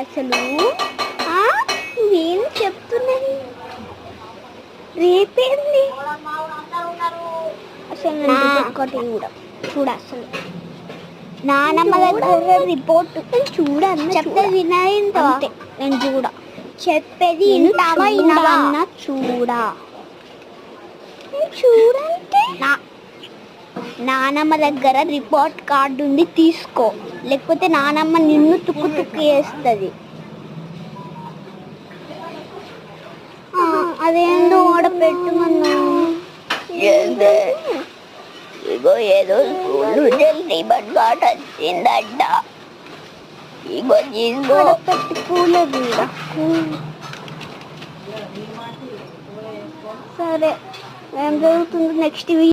అసలు నువ్వేం చెప్తున్నది? రేపేంది అసలు? ఒకటి చూడ అసలు నానమ్మ దగ్గర రిపోర్ట్ చూడన్న చెప్పేది వినయిందా? నేను చూడ చెప్పేది ఇంటావా అన్న చూడంటే నానమ్మ దగ్గర రిపోర్ట్ కార్డు ఉంది, తీసుకో, లేకపోతే నానమ్మ నిన్ను తుక్కు వేస్తుంది. అదేందో ఆడ పెట్టమన్నా. ఇగో ఏదో స్కూల్ జల్దీ బడ్గాట వచ్చిందట. ఇగో తీసుకో. పెట్టి కూలదు. సరే ఏం జరుగుతుంది నెక్స్ట్